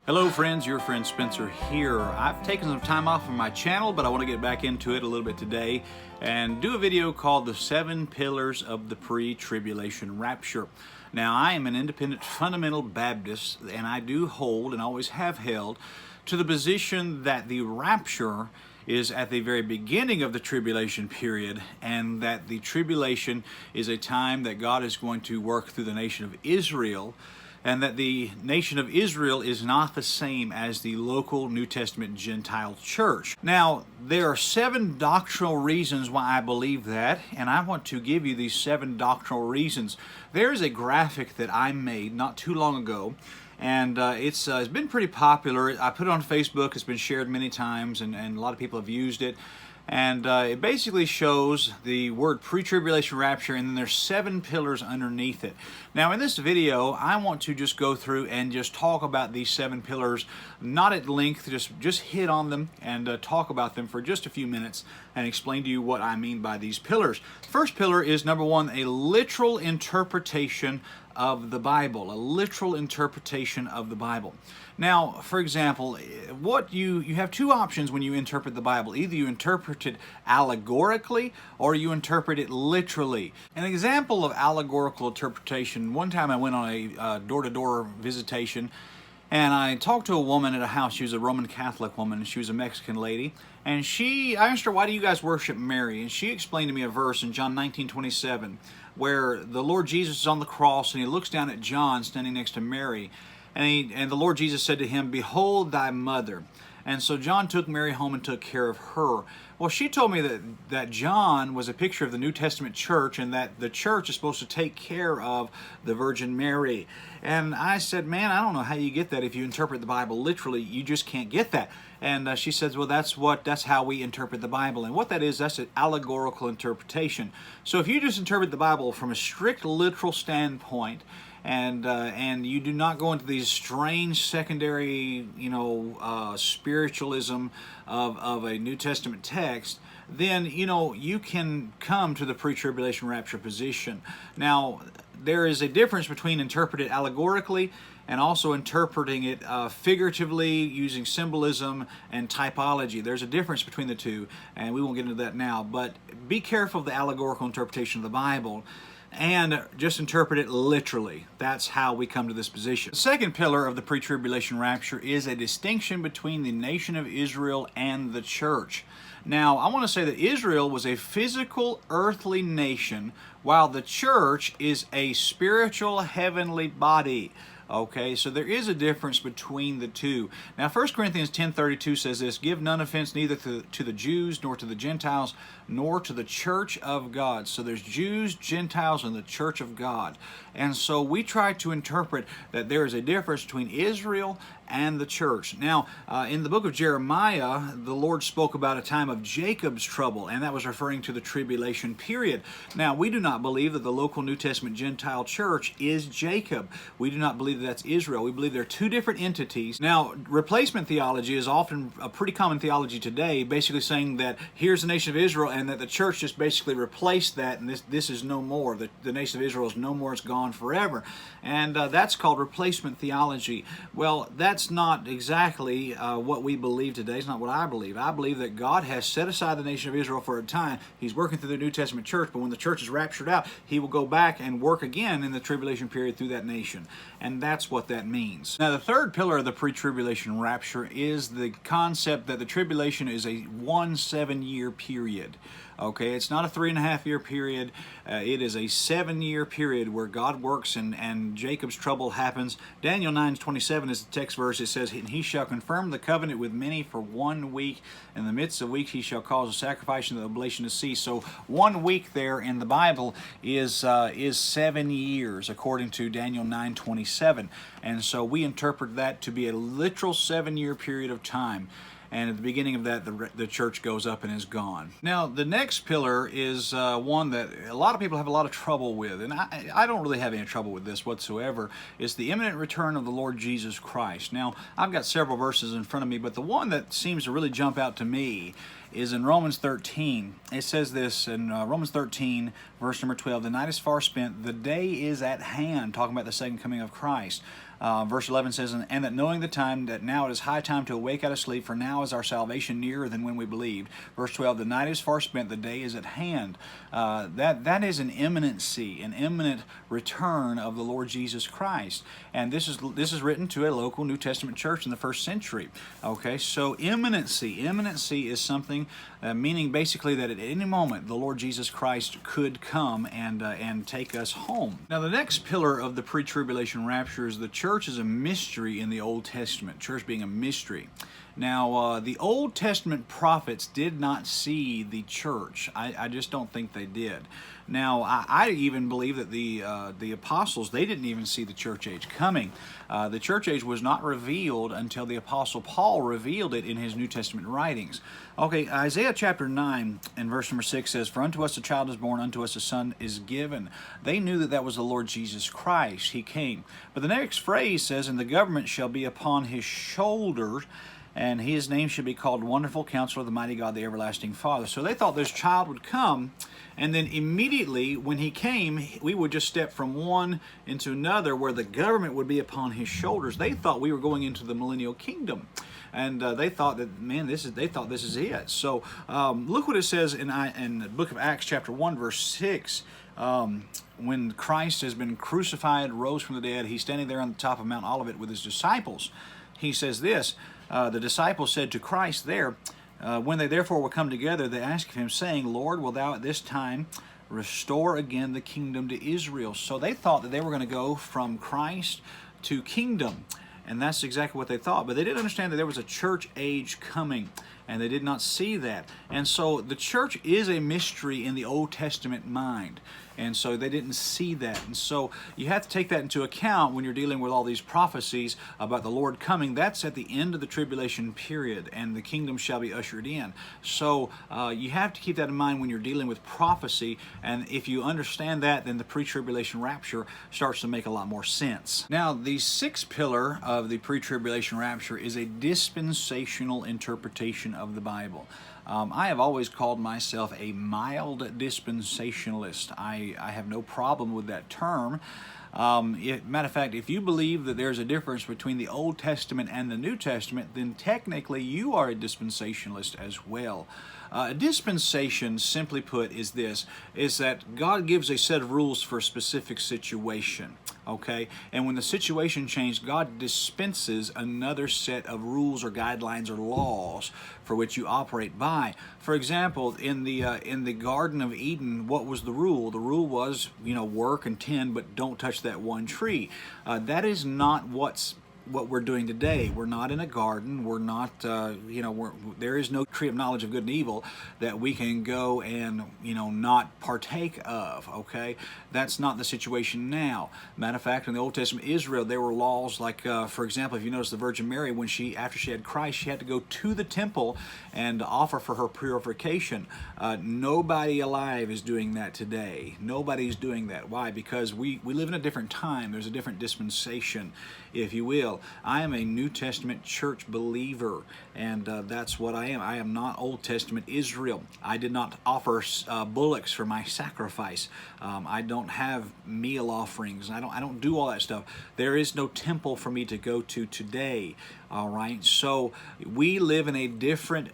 Hello friends, your friend Spencer here. I've taken some time off from my channel, but I want to get back into it a little bit today and do a video called The 7 Pillars of the Pre-Tribulation Rapture. Now, I am an independent fundamental Baptist, and I do hold, and always have held, to the position that the rapture is at the very beginning of the tribulation period, and that the tribulation is a time that God is going to work through the nation of Israel, and that the nation of Israel is not the same as the local New Testament Gentile church. Now, there are 7 doctrinal reasons why I believe that, and I want to give you these 7 doctrinal reasons. There is a graphic that I made not too long ago, and it's been pretty popular. I put it on Facebook, it's been shared many times, and a lot of people have used it. And it basically shows the word pre-tribulation rapture, and then there's 7 pillars underneath it. Now, in this video, I want to just go through and just talk about these 7 pillars, not at length, just hit on them and talk about them for just a few minutes and explain to you what I mean by these pillars. First pillar is, number 1, a literal interpretation of the Bible, a literal interpretation of the Bible. Now, for example, you have 2 options when you interpret the Bible. Either you interpret it allegorically or you interpret it literally. An example of allegorical interpretation, one time I went on a door-to-door visitation, and I talked to a woman at a house. She was a Roman Catholic woman, and she was a Mexican lady. And I asked her, why do you guys worship Mary? And she explained to me a verse in John 19:27, where the Lord Jesus is on the cross, and he looks down at John standing next to Mary. And the Lord Jesus said to him, "Behold thy mother." And so John took Mary home and took care of her. Well, she told me that John was a picture of the New Testament church, and that the church is supposed to take care of the Virgin Mary. And I said, man, I don't know how you get that. If you interpret the Bible literally, you just can't get that. And she says, well, that's how we interpret the Bible. And what that is, that's an allegorical interpretation. So if you just interpret the Bible from a strict literal standpoint, and you do not go into these strange secondary, spiritualism of a New Testament text, then, you can come to the pre-tribulation rapture position. Now, there is a difference between interpreting it allegorically and also interpreting it figuratively, using symbolism and typology. There's a difference between the two, and we won't get into that now, but be careful of the allegorical interpretation of the Bible, and just interpret it literally. That's how we come to this position. The second pillar of the pre-tribulation rapture is a distinction between the nation of Israel and the church. Now, I want to say that Israel was a physical, earthly nation, while the church is a spiritual, heavenly body. Okay, so there is a difference between the two. Now, 1 Corinthians 10:32 says this, "Give none offense neither to the Jews, nor to the Gentiles, nor to the church of God." So there's Jews, Gentiles, and the church of God. And so we try to interpret that there is a difference between Israel and the church. Now, in the book of Jeremiah, the Lord spoke about a time of Jacob's trouble, and that was referring to the tribulation period. Now, we do not believe that the local New Testament Gentile church is Jacob. We do not believe that that's Israel. We believe they're 2 different entities. Now, replacement theology is often a pretty common theology today, basically saying that here's the nation of Israel, and that the church just basically replaced that, and this is no more. The nation of Israel is no more. It's gone forever. And that's called replacement theology. Well, that's not exactly what we believe today. It's not what I believe. I believe that God has set aside the nation of Israel for a time. He's working through the New Testament church, but when the church is raptured out, he will go back and work again in the tribulation period through that nation. And that's what that means. Now, the third pillar of the pre-tribulation rapture is the concept that the tribulation is a 7-year period. Okay, it's not a 3.5-year period. It is a 7-year period where God works and Jacob's trouble happens. Daniel 9:27 is the text verse. It says, "And he shall confirm the covenant with many for 1 week. In the midst of weeks he shall cause a sacrifice and the oblation to cease." So 1 week there in the Bible is 7 years, according to Daniel 9:27. And so we interpret that to be a literal 7-year period of time. And at the beginning of that, the church goes up and is gone. Now, the next pillar is one that a lot of people have a lot of trouble with, and I don't really have any trouble with this whatsoever. It's the imminent return of the Lord Jesus Christ. Now, I've got several verses in front of me, but the one that seems to really jump out to me is in Romans 13. It says this in Romans 13, verse number 12, the night is far spent, the day is at hand, talking about the second coming of Christ. Verse 11 says, and that knowing the time, that now it is high time to awake out of sleep, for now is our salvation nearer than when we believed. Verse 12, the night is far spent, the day is at hand. That is an imminency, an imminent return of the Lord Jesus Christ. And this is written to a local New Testament church in the first century. Okay, so imminency is something meaning basically that at any moment the Lord Jesus Christ could come and take us home. Now the next pillar of the pre-tribulation rapture is the church is a mystery in the Old Testament. Church being a mystery. Now, the Old Testament prophets did not see the church. I just don't think they did. Now, I even believe that the apostles, they didn't even see the church age coming. The church age was not revealed until the apostle Paul revealed it in his New Testament writings. Okay, Isaiah chapter 9 and verse number 6 says, for unto us a child is born, unto us a son is given. They knew that that was the Lord Jesus Christ. He came. But the next phrase says, and the government shall be upon his shoulders, and his name should be called Wonderful Counselor, the Mighty God, the Everlasting Father. So they thought this child would come, and then immediately when he came, we would just step from one into another where the government would be upon his shoulders. They thought we were going into the millennial kingdom. And they thought that, man, this is it. So look what it says in the book of Acts chapter 1, verse 6. When Christ has been crucified, rose from the dead, he's standing there on the top of Mount Olivet with his disciples. He says this, the disciples said to Christ there, when they therefore were come together, they asked of him, saying, Lord, wilt thou at this time restore again the kingdom to Israel? So they thought that they were going to go from Christ to kingdom. And that's exactly what they thought. But they didn't understand that there was a church age coming, and they did not see that. And so the church is a mystery in the Old Testament mind. And so they didn't see that. And so you have to take that into account when you're dealing with all these prophecies about the Lord coming. That's at the end of the tribulation period, and the kingdom shall be ushered in. So you have to keep that in mind when you're dealing with prophecy. And if you understand that, then the pre-tribulation rapture starts to make a lot more sense. Now, the sixth pillar of the pre-tribulation rapture is a dispensational interpretation of the Bible. I have always called myself a mild dispensationalist. I have no problem with that term. Matter of fact, if you believe that there's a difference between the Old Testament and the New Testament, then technically you are a dispensationalist as well. A dispensation, simply put, is that God gives a set of rules for a specific situation. Okay, and when the situation changed, God dispenses another set of rules or guidelines or laws for which you operate by. For example, in the Garden of Eden, what was the rule? The rule was, work and tend, but don't touch that one tree. That is not what we're doing today. We're not in a garden. We're not, there is no tree of knowledge of good and evil that we can go and, not partake of, okay? That's not the situation now. Matter of fact, in the Old Testament Israel, there were laws like, for example, if you notice the Virgin Mary, after she had Christ, she had to go to the temple and offer for her purification. Nobody alive is doing that today. Nobody's doing that. Why? Because we live in a different time. There's a different dispensation, if you will. I am a New Testament church believer, and that's what I am. I am not Old Testament Israel. I did not offer bullocks for my sacrifice. I don't have meal offerings. I don't do all that stuff. There is no temple for me to go to today. All right, so we live in a different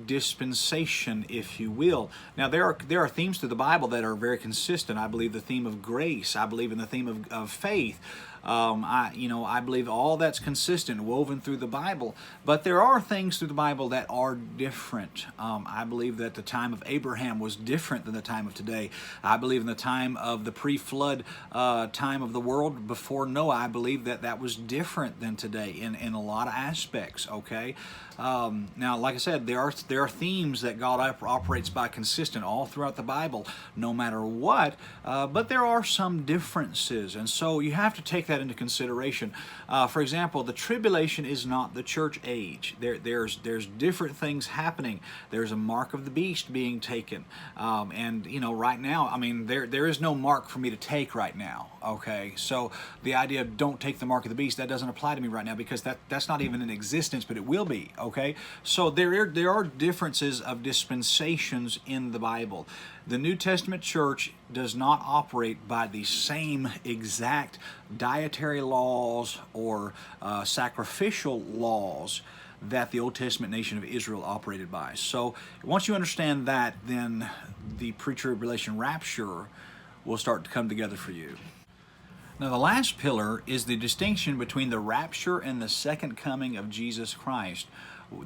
dispensation, if you will. Now there are themes to the Bible that are very consistent. I believe the theme of grace. I believe in the theme of faith. I believe all that's consistent, woven through the Bible. But there are things through the Bible that are different. I believe that the time of Abraham was different than the time of today. I believe in the time of the pre-flood time of the world before Noah, I believe that was different than today in a lot of aspects. Okay. Now, like I said, there are themes that God operates by consistent all throughout the Bible, no matter what. But there are some differences, and so you have to take that into consideration. For example, the tribulation is not the church age. There's different things happening. There's a mark of the beast being taken, and right now, there is no mark for me to take right now. Okay, so the idea of don't take the mark of the beast, that doesn't apply to me right now, because that's not even in existence, but it will be. Okay, so there are differences of dispensations in the Bible. The New Testament church does not operate by the same exact dietary laws or sacrificial laws that the Old Testament nation of Israel operated by. So once you understand that, then the pre-tribulation rapture will start to come together for you. Now, the last pillar is the distinction between the rapture and the second coming of Jesus Christ.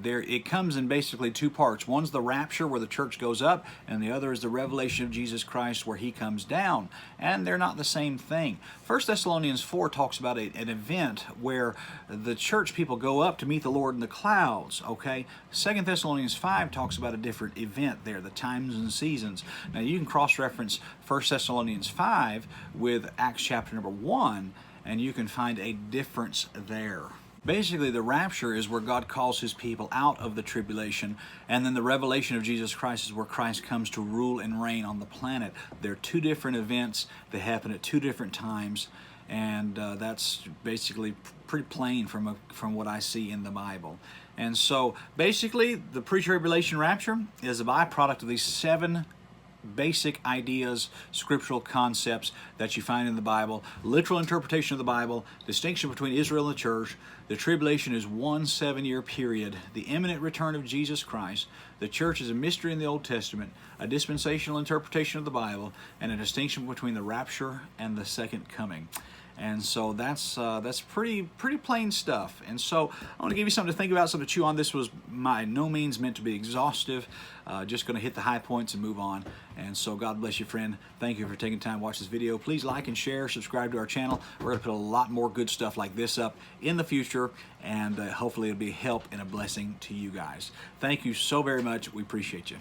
It comes in basically two parts. One's the rapture, where the church goes up, and the other is the revelation of Jesus Christ, where he comes down. And they're not the same thing. 1 Thessalonians 4 talks about an event where the church people go up to meet the Lord in the clouds. Okay, 2 Thessalonians 5 talks about a different event there, the times and seasons. Now, you can cross-reference 1 Thessalonians 5 with Acts chapter number 1, and you can find a difference there. Basically, the rapture is where God calls his people out of the tribulation, and then the revelation of Jesus Christ is where Christ comes to rule and reign on the planet. They're two different events. They happen at two different times, and that's basically pretty plain from what I see in the Bible. And so, basically, the pre-tribulation rapture is a byproduct of these 7 basic ideas, scriptural concepts that you find in the Bible: literal interpretation of the Bible, distinction between Israel and the church, the tribulation is 1 7-year period, the imminent return of Jesus Christ, the church is a mystery in the Old Testament, a dispensational interpretation of the Bible, and a distinction between the rapture and the second coming. And so that's pretty plain stuff. And so I want to give you something to think about, something to chew on. This was by no means meant to be exhaustive. Just going to hit the high points and move on. And so God bless you, friend. Thank you for taking time to watch this video. Please like and share, subscribe to our channel. We're going to put a lot more good stuff like this up in the future, and hopefully it'll be a help and a blessing to you guys. Thank you so very much. We appreciate you.